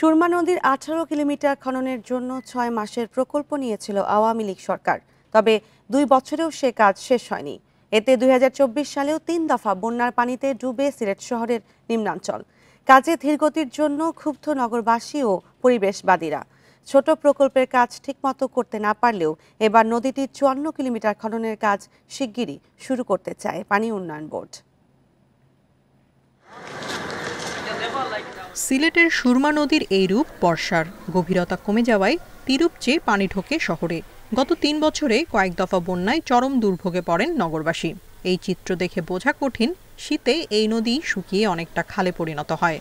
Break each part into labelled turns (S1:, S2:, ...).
S1: সুরমা নদীর 18 কিলোমিটার খননের জন্য 6 মাসের প্রকল্প নিয়েছিল আওয়ামী লীগ সরকার। তবে 2 বছরেও সে কাজ শেষ হয়নি। এতে 2024 সালেও 3 দফা বন্যার পানিতে ডুবে সিলেট শহরের নিম্নাঞ্চল। কাজে ধীরগতির জন্য ক্ষুব্ধ নগরবাসী ও পরিবেশবাদীরা। ছোট প্রকল্পের কাজ ঠিকমতো করতে না পারলেও এবার নদীটির 54 কিলোমিটার খননের কাজ শিগগিরই শুরু করতে চায় পানি উন্নয়ন বোর্ড।
S2: সিলেটের সুরমা নদীর এই রূপ বর্ষার গভীরতা কমে যাওয়ায় তীরূপ চেয়ে পানি ঢোকে শহরে। গত 3 বছরে কয়েক দফা বন্যায় চরম দুর্ভোগে পড়েন নগরবাসী। এই চিত্র দেখে বোঝা কঠিন, শীতে এই নদী শুকিয়ে অনেকটা খালে পরিণত হয়।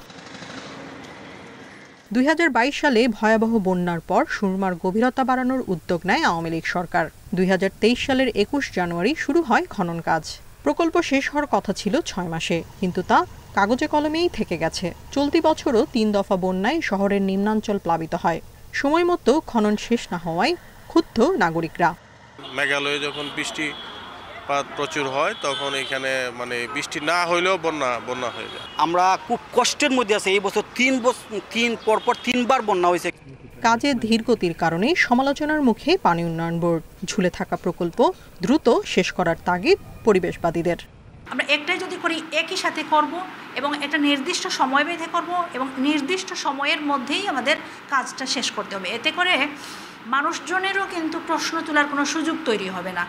S2: 2022 সালে ভয়াবহ বন্যার পর সুরমার গভীরতা বাড়ানোর উদ্যোগ নেয় আওয়ামী লীগ সরকার। 2023 সালের 21 জানুয়ারি শুরু হয় খনন কাজ। প্রকল্প শেষ হওয়ার কথা ছিল 6 মাসে, কিন্তু তা কাগজে কলমেই থেকে গেছে। চলতি বছরও 3 দফা বন্যায় শহরের নিম্নাঞ্চল প্লাবিত হয়। সময় মতো খনন শেষ না হওয়ায় ক্ষুব্ধ নাগরিকরা।
S3: মেঘালয়ে যখন বৃষ্টিপাত প্রচুর হয় তখন এখানে বৃষ্টি না হইলেও বন্যা হয়ে যায়।
S4: আমরা খুব কষ্টের মধ্যে আছি। এই বছর পরপর 3বার বন্যা হয়েছে।
S2: কাজে ধীরগতির কারণে সমালোচনার মুখে পানি উন্নয়ন বোর্ড। ঝুলে থাকা প্রকল্প দ্রুত শেষ করার তাগিদ পরিবেশবাদীদের।
S5: আমরা একটাই যদি করি একই সাথে করব এবং একটা নির্দিষ্ট সময় বেঁধে করব এবং নির্দিষ্ট সময়ের মধ্যেই আমাদের কাজটা শেষ করতে হবে। এতে করে মানুষজনেরও কিন্তু প্রশ্ন তোলার কোনো সুযোগ তৈরি হবে না।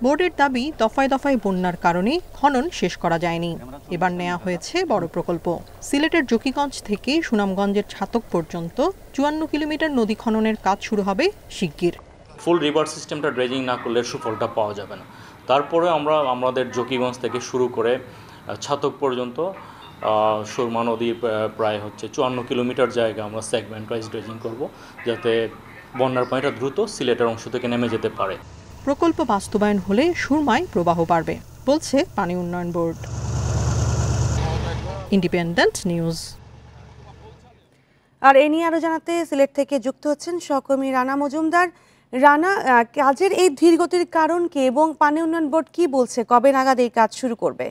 S2: বোর্ডের দাবি, দফায় দফায় বন্যার কারণে খনন শেষ করা যায়নি। এবার নেওয়া হয়েছে বড় প্রকল্প। সিলেটের জকিগঞ্জ থেকে সুনামগঞ্জের ছাতক পর্যন্ত 54 কিলোমিটার নদী খননের কাজ শুরু হবে শিগগির।
S6: ফুল রিভার সিস্টেমটা ড্রেজিং না করলে সুফলটা পাওয়া যাবে না। তারপরে আমরা আমাদের জকিগঞ্জ থেকে শুরু করে ছাতক পর্যন্ত সুরমা নদী প্রায় 54 কিলোমিটার জায়গা আমরা সেগমেন্ট ওয়াইজ ড্রেজিং করব, যাতে বন্যার পানিটা দ্রুত সিলেটের অংশ থেকে নেমে যেতে পারে।
S2: প্রকল্প বাস্তবায়ন হলে সুরমায় প্রবাহ বাড়বে, বলছে পানি উন্নয়ন বোর্ড। Independent News.
S1: আর এ নিয়ে আরো জানাতে সিলেট থেকে যুক্ত হচ্ছেন সহকর্মী রানা মজুমদার। রানা, কাজের এই ধীরগতির কারণ কি এবং পানি উন্নয়ন বোর্ড কি বলছে, কবে নাগাদ এই কাজ শুরু করবে?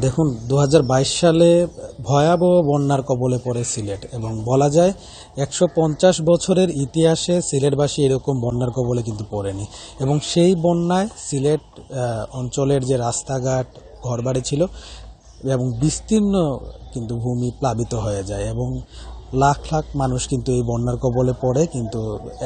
S7: দেখুন, 2022 সালে ভয়াবহ বন্যার কবলে পড়ে সিলেট এবং বলা যায় 150 বছরের ইতিহাসে সিলেটবাসী এরকম বন্যার কবলে কিন্তু পড়েনি। এবং সেই বন্যায় সিলেট অঞ্চলের যে রাস্তাঘাট, ঘরবাড়ি ছিল এবং বিস্তীর্ণ কিন্তু ভূমি প্লাবিত হয়ে যায় এবং লাখ লাখ মানুষ কিন্তু এই বন্যার কবলে পড়ে কিন্তু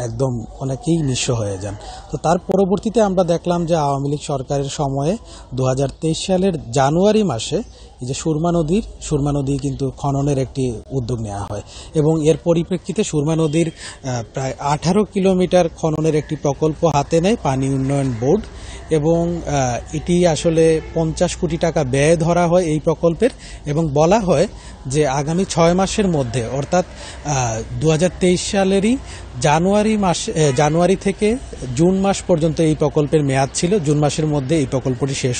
S7: একদম অনেকেই নিঃস্ব হয়ে যান। তো তার পরবর্তীতে আমরা দেখলাম যে আওয়ামী লীগ সরকারের সময়ে 2023 সালের জানুয়ারি মাসে এই যে সুরমা নদী কিন্তু খননের একটি উদ্যোগ নেওয়া হয় এবং এর পরিপ্রেক্ষিতে সুরমা নদীর প্রায় 18 কিলোমিটার খননের একটি প্রকল্প হাতে নেয় পানি উন্নয়ন বোর্ড এবং এটি আসলে 50 কোটি টাকা ব্যয় ধরা হয় এই প্রকল্পের এবং বলা হয় যে আগামী 6 মাসের মধ্যে, অর্থাৎ 2023 সালেরই জানুয়ারি থেকে জুন মাস পর্যন্ত এই প্রকল্পের মেয়াদ ছিল। জুন মাসের মধ্যে এই প্রকল্পটি শেষ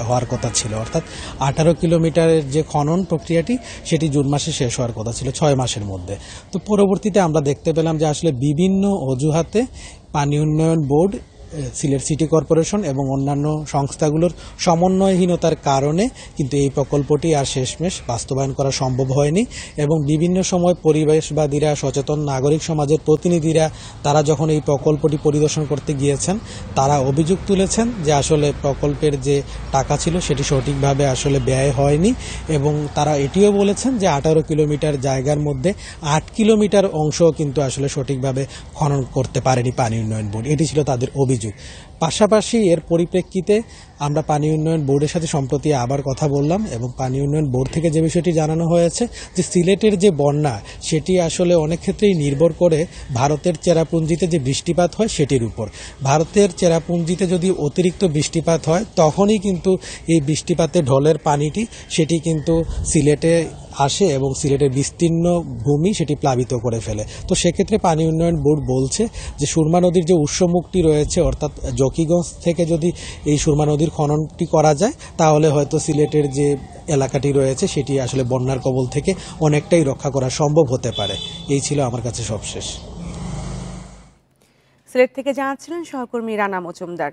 S7: হওয়ার কথা ছিল, অর্থাৎ 18 কিলোমিটারের যে খনন প্রক্রিয়াটি সেটি জুন মাসে শেষ হওয়ার কথা ছিল 6 মাসের মধ্যে। তো পরবর্তীতে আমরা দেখতে পেলাম যে আসলে বিভিন্ন অজুহাতে পানি উন্নয়ন বোর্ড, সিলেট সিটি কর্পোরেশন এবং অন্যান্য সংস্থাগুলোর সমন্বয়হীনতার কারণে কিন্তু এই প্রকল্পটি আর শেষমেশ বাস্তবায়ন করা সম্ভব হয়নি এবং বিভিন্ন সময় পরিবেশবাদীরা, সচেতন নাগরিক সমাজের প্রতিনিধিরা তারা যখন এই প্রকল্পটি পরিদর্শন করতে গিয়েছেন তারা অভিযোগ তুলেছেন যে আসলে প্রকল্পের যে টাকা ছিল সেটি সঠিকভাবে আসলে ব্যয় হয়নি এবং তারা এটিও বলেছেন যে 18 কিলোমিটার জায়গার মধ্যে 8 কিলোমিটার অংশ কিন্তু আসলে সঠিকভাবে খনন করতে পারেনি পানি উন্নয়ন বোর্ড। এটি ছিল তাদের অভিযোগ। পাশাপাশি এর পরিপ্রেক্ষিতে আমরা পানি উন্নয়ন বোর্ডের সাথে সম্প্রতি আবার কথা বললাম এবং পানি উন্নয়ন বোর্ড থেকে যে বিষয়টি জানানো হয়েছে যে সিলেটের যে বন্যা সেটি আসলে অনেক ক্ষেত্রেই নির্ভর করে ভারতের চেরাপুঞ্জিতে যে বৃষ্টিপাত হয় সেটির উপর। ভারতের চেরাপুঞ্জিতে যদি অতিরিক্ত বৃষ্টিপাত হয় তখনই কিন্তু এই বৃষ্টিপাতের ঢলের পানিটি সেটি কিন্তু সিলেটে আসে এবং সিলেটের বিস্তীর্ণ ভূমি সেটি প্লাবিত করে ফেলে। তো সেক্ষেত্রে পানি উন্নয়ন বোর্ড বলছে যে সুরমা নদীর যে উৎসমুখটি রয়েছে, অর্থাৎ জকিগঞ্জ থেকে যদি এই সুরমা নদীর খননটি করা যায় তাহলে হয়তো সিলেটের যে এলাকাটি রয়েছে সেটি আসলে বন্যার কবল থেকে অনেকটাই রক্ষা করা সম্ভব হতে পারে। এই ছিল আমার কাছে সবশেষ।
S1: সিলেট থেকে জানাচ্ছিলেন সহকর্মী রানা মজুমদার।